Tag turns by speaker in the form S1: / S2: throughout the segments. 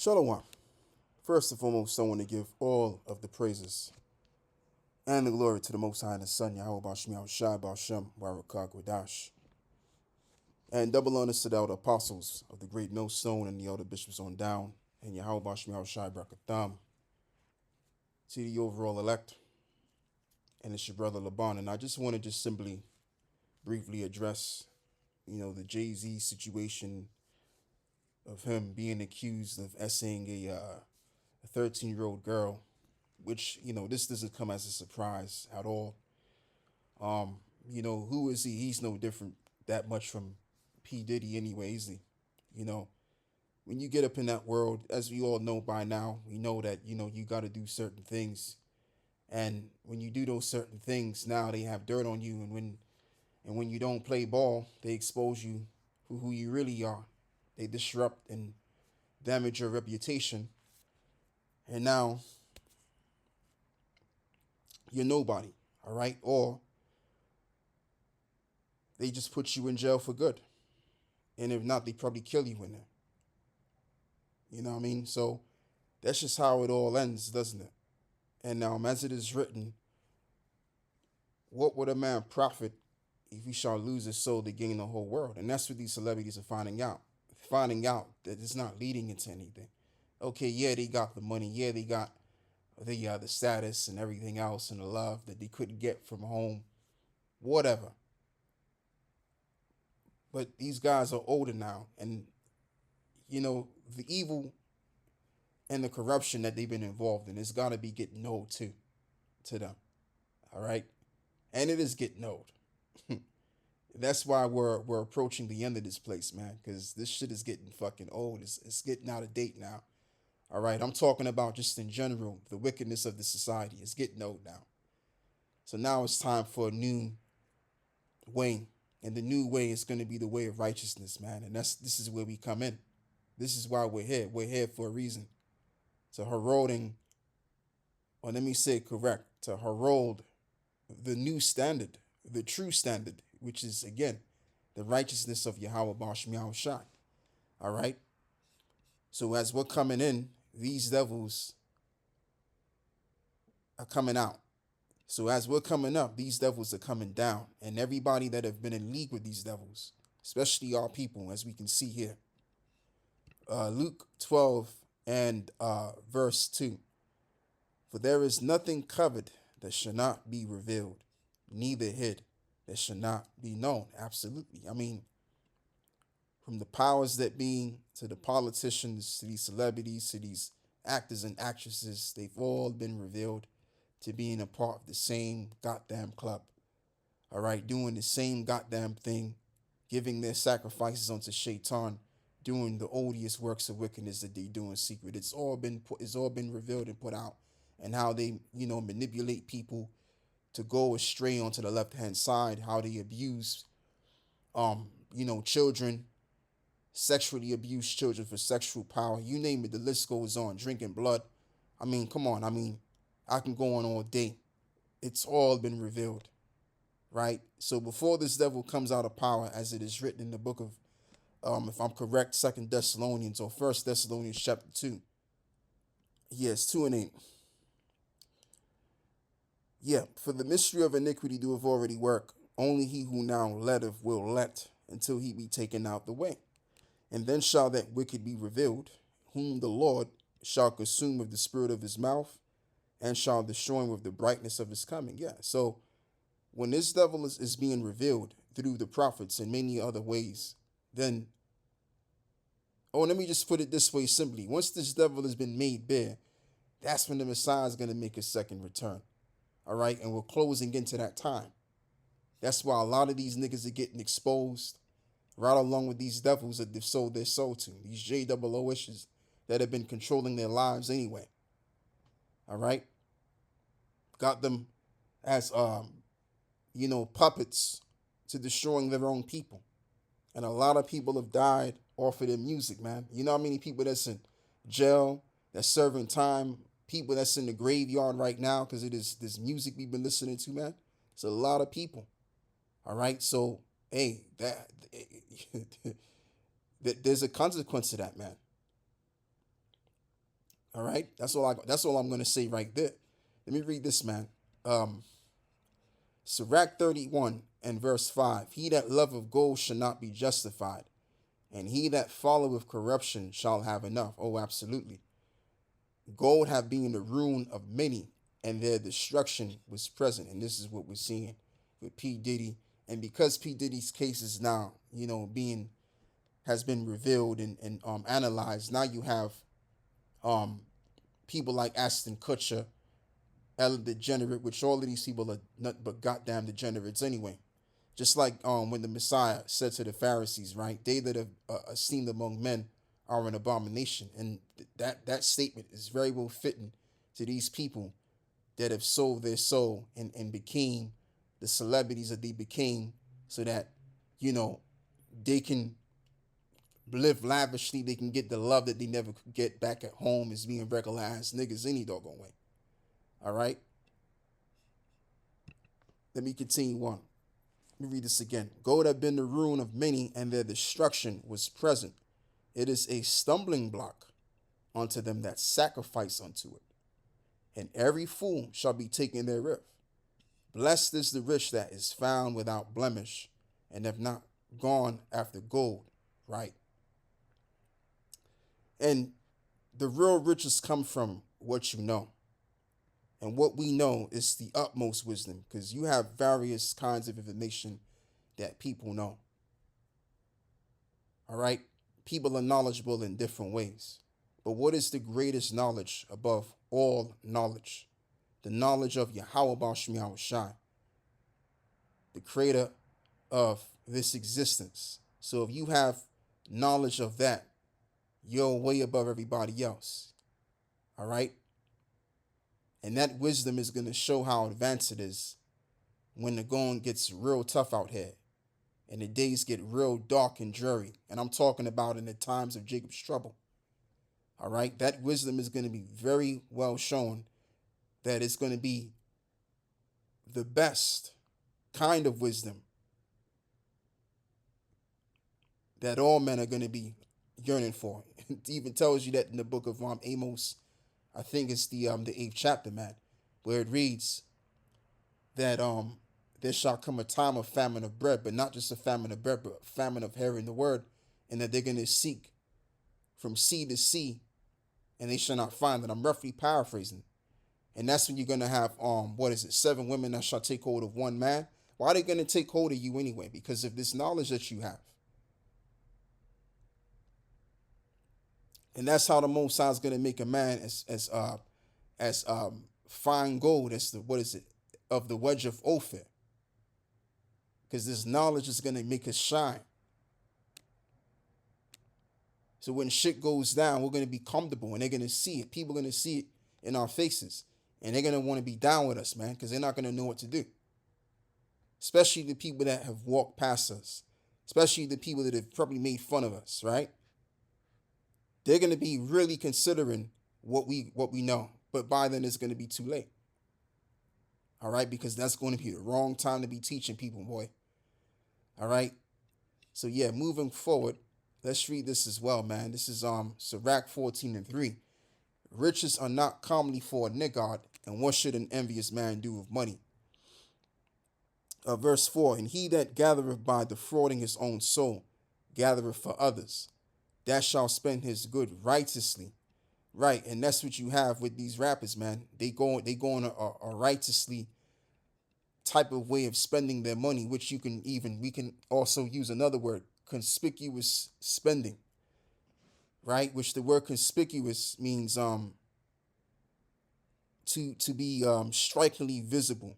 S1: Shalom. First and foremost, I want to give all of the praises and the glory to the Most High and the Son, Yahweh Bashmi Shai Bashem Barakah Gwadash. And double honors to the elder apostles of the great millstone and the elder bishops on down, and Yahweh Bashmi Shai Barakatham, to the overall elect, and it's your brother Laban. And I just want to simply briefly address, the Jay-Z situation of him being accused of essaying a 13-year-old girl, which, this doesn't come as a surprise at all. Who is he? He's no different that much from P. Diddy anyway, is he? When you get up in that world, as we all know by now, we know that, you got to do certain things. And when you do those certain things, now they have dirt on you. And when you don't play ball, they expose you for who you really are. They disrupt and damage your reputation. And now you're nobody, all right? Or they just put you in jail for good. And if not, they probably kill you in there. You know what I mean? So that's just how it all ends, doesn't it? And as it is written, what would a man profit if he shall lose his soul to gain the whole world? And that's what these celebrities are finding out. Finding out that it's not leading into anything. Okay, yeah, they got the money. Yeah, they got the status and everything else and the love that they couldn't get from home. Whatever. But these guys are older now. And, the evil and the corruption that they've been involved in, it's got to be getting old too, to them. All right? And it is getting old. That's why we're approaching the end of this place, man, because this shit is getting fucking old. It's getting out of date now. All right? I'm talking about just in general, the wickedness of the society is getting old now. So now it's time for a new way. And the new way is going to be the way of righteousness, man. And this is where we come in. This is why we're here. We're here for a reason. To heralding, or let me say it correct, to herald the new standard, the true standard, which is, again, the righteousness of Yahweh Bashmi Shai. All right? So as we're coming in, these devils are coming out. So as we're coming up, these devils are coming down. And everybody that have been in league with these devils, especially our people, as we can see here. Luke 12 and verse 2. For there is nothing covered that shall not be revealed, neither hid that shall not be known. Absolutely. I mean, from the powers that be, to the politicians, to these celebrities, to these actors and actresses, they've all been revealed to being a part of the same goddamn club. All right, doing the same goddamn thing, giving their sacrifices unto Shaitan, doing the odious works of wickedness that they do in secret. It's all been revealed and put out, and how they, manipulate people to go astray onto the left-hand side, how they abuse, children, sexually abuse children for sexual power. You name it, the list goes on. Drinking blood. I mean, come on. I mean, I can go on all day. It's all been revealed, right? So before this devil comes out of power, as it is written in the book of, if I'm correct, 2 Thessalonians or 1 Thessalonians chapter 2. Yes, 2 and 8. Yeah, for the mystery of iniquity doeth already work. Only he who now letteth will let until he be taken out the way. And then shall that wicked be revealed, whom the Lord shall consume with the spirit of his mouth, and shall destroy him with the brightness of his coming. Yeah, so when this devil is being revealed through the prophets in many other ways, then, let me just put it this way simply. Once this devil has been made bare, that's when the Messiah is going to make a second return. All right, and we're closing into that time. That's why a lot of these niggas are getting exposed, right along with these devils that they've sold their soul to. These JOOishes that have been controlling their lives anyway. All right, got them as puppets to destroying their own people, and a lot of people have died off of their music, man. You know how many people that's in jail, that's serving time, people that's in the graveyard right now because it is this music we've been listening to, man. It's a lot of people. All right, so hey, that there's a consequence to that, man. All right, that's all I'm gonna say right there. Let me read this, man. Um, Sirach 31 and verse 5. He that loveth gold shall not be justified, and he that followeth corruption shall have enough. Oh, absolutely. Gold have been the ruin of many, and their destruction was present. And this is what we're seeing with P. Diddy. And because P. Diddy's case is now, being has been revealed and analyzed, now you have um people like Ashton Kutcher, Ellen DeGenerate, which all of these people are not but goddamn degenerates anyway. Just like when the Messiah said to the Pharisees, right? They that have esteemed among men are an abomination. And that statement is very well fitting to these people that have sold their soul and became the celebrities that they became so that, you know, they can live lavishly, they can get the love that they never could get back at home as being regular ass niggas any doggone way. All right? Let me continue on. Let me read this again. Gold had been the ruin of many, and their destruction was present. It is a stumbling block unto them that sacrifice unto it, and every fool shall be taken therewith. Blessed is the rich that is found without blemish, and have not gone after gold, right? And the real riches come from what you know. And what we know is the utmost wisdom, because you have various kinds of information that people know. All right? People are knowledgeable in different ways. But what is the greatest knowledge above all knowledge? The knowledge of Yahweh Bashmi Shai, the creator of this existence. So if you have knowledge of that, you're way above everybody else. All right? And that wisdom is going to show how advanced it is when the going gets real tough out here and the days get real dark and dreary. And I'm talking about in the times of Jacob's trouble. All right? That wisdom is going to be very well shown, that it's going to be the best kind of wisdom that all men are going to be yearning for. It even tells you that in the book of Amos. I think it's the 8th chapter, man, where it reads that there shall come a time of famine of bread, but not just a famine of bread, but a famine of hearing the word, and that they're going to seek from sea to sea, and they shall not find it. I'm roughly paraphrasing. And that's when you're going to have, 7 women that shall take hold of one man. Why are they going to take hold of you anyway? Because of this knowledge that you have. And that's how the Most High is going to make a man as fine gold as of the wedge of Ophir. Because this knowledge is going to make us shine. So when shit goes down, we're going to be comfortable and they're going to see it. People are going to see it in our faces. And they're going to want to be down with us, man, because they're not going to know what to do. Especially the people that have walked past us. Especially the people that have probably made fun of us, right? They're going to be really considering what we know. But by then it's going to be too late. All right? Because that's going to be the wrong time to be teaching people, boy. All right? So yeah, moving forward, let's read this as well, man. This is Sirach 14 and 3. Riches are not commonly for a niggard, and what should an envious man do with money? Verse 4, and he that gathereth by defrauding his own soul, gathereth for others. That shall spend his good righteously. Right, and that's what you have with these rappers, man. They go on a righteously type of way of spending their money, which we can also use another word, conspicuous spending. Right, which the word conspicuous means to be strikingly visible.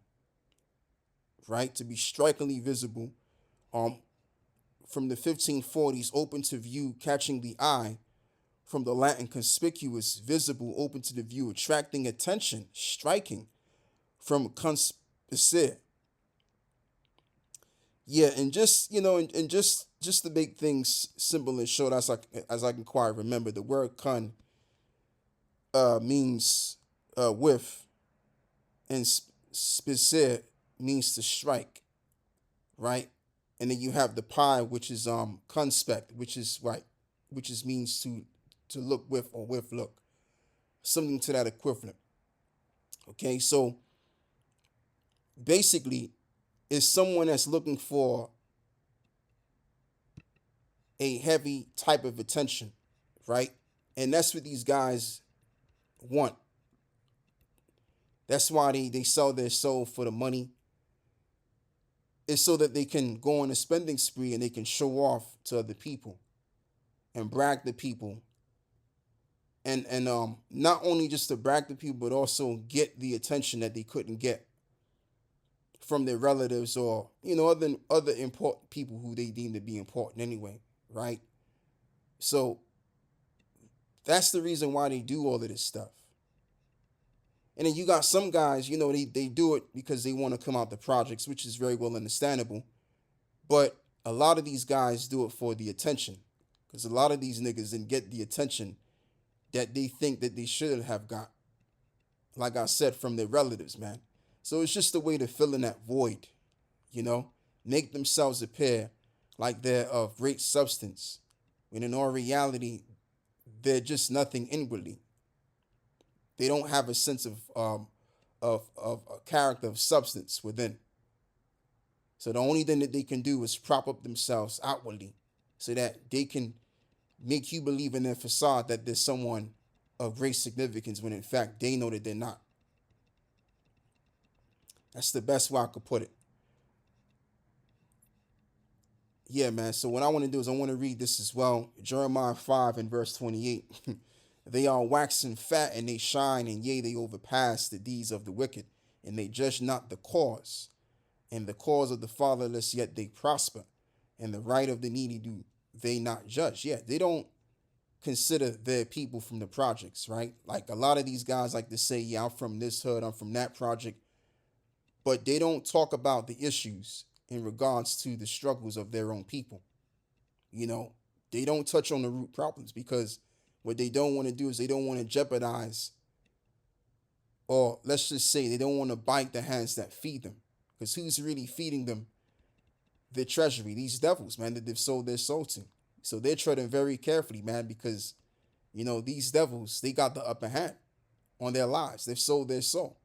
S1: Right, to be strikingly visible. From the 1540s, open to view, catching the eye. From the Latin conspicuous, visible, open to the view, attracting attention, striking. From conspicere. Yeah, and just and just to make things simple and short as I can quite remember, the word con means with, and spicere means to strike, right? And then you have the pi, which is conspect, which is right, which is means to look with or with look. something to that equivalent. Okay, so basically, it's someone that's looking for a heavy type of attention, right? And that's what these guys want. That's why they sell their soul for the money. It's so that they can go on a spending spree and they can show off to other people and brag to people. And not only just to brag to people, but also get the attention that they couldn't get from their relatives or other important people who they deem to be important anyway, right? So that's the reason why they do all of this stuff. And then you got some guys, they do it because they want to come out the projects, which is very well understandable. But a lot of these guys do it for the attention, because a lot of these niggas didn't get the attention that they think that they should have got, like I said, from their relatives, man. So it's just a way to fill in that void, make themselves appear like they're of great substance, when in all reality, they're just nothing inwardly. They don't have a sense of a character of substance within. So the only thing that they can do is prop up themselves outwardly so that they can make you believe in their facade that there's someone of great significance when in fact they know that they're not. That's the best way I could put it. Yeah, man. So what I want to do is I want to read this as well. Jeremiah 5 and verse 28. They are waxing fat and they shine, and yea, they overpass the deeds of the wicked, and they judge not the cause. And the cause of the fatherless, yet they prosper. And the right of the needy do they not judge. Yeah, they don't consider their people from the projects, right? Like a lot of these guys like to say, yeah, I'm from this hood, I'm from that project. But they don't talk about the issues in regards to the struggles of their own people. They don't touch on the root problems, because what they don't want to do is they don't want to jeopardize, or let's just say they don't want to bite the hands that feed them. Because who's really feeding them their treasury? These devils, man, that they've sold their soul to. So they're treading very carefully, man, because, these devils, they got the upper hand on their lives. They've sold their soul,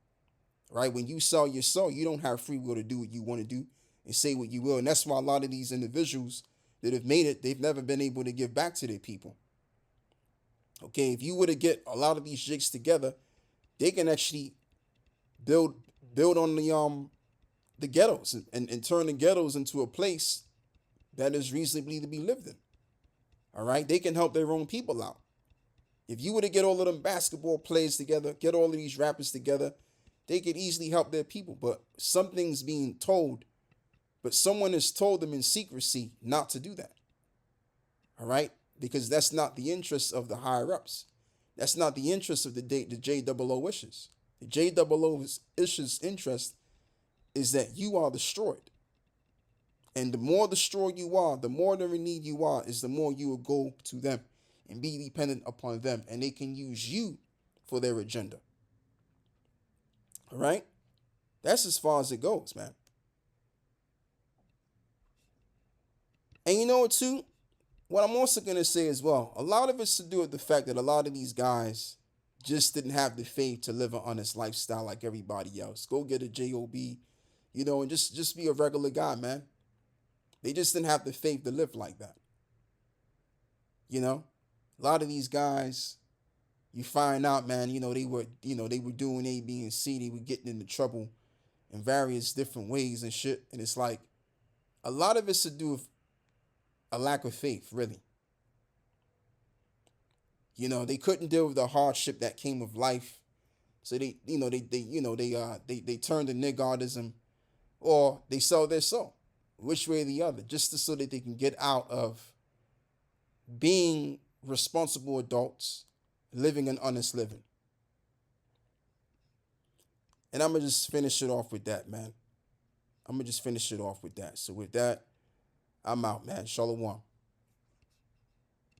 S1: right? When you sell your soul, you don't have free will to do what you want to do and say what you will. And that's why a lot of these individuals that have made it, they've never been able to give back to their people. Okay, if you were to get a lot of these jigs together, they can actually build on the ghettos and turn the ghettos into a place that is reasonably to be lived in. All right, they can help their own people out. If you were to get all of them basketball players together, get all of these rappers together, they could easily help their people. But something's being told, but someone has told them in secrecy not to do that. All right, because that's not the interest of the higher ups. That's not the interest of the JOO wishes. The JOO issues interest is that you are destroyed. And the more destroyed you are, the more in need you are, is the more you will go to them and be dependent upon them. And they can use you for their agenda. All right? That's as far as it goes, man. And you know what, too? What I'm also going to say as well, a lot of it's to do with the fact that a lot of these guys just didn't have the faith to live an honest lifestyle like everybody else. Go get a job, and just be a regular guy, man. They just didn't have the faith to live like that. A lot of these guys, you find out, man, they were doing A, B, and C. They were getting into trouble in various different ways and shit. And it's like, a lot of it's to do with a lack of faith, really. They couldn't deal with the hardship that came with life. So they turned to niggardism, or they sell their soul, which way or the other, just so that they can get out of being responsible adults, living an honest living. And I'm going to just finish it off with that, man. So with that, I'm out, man. Shalom.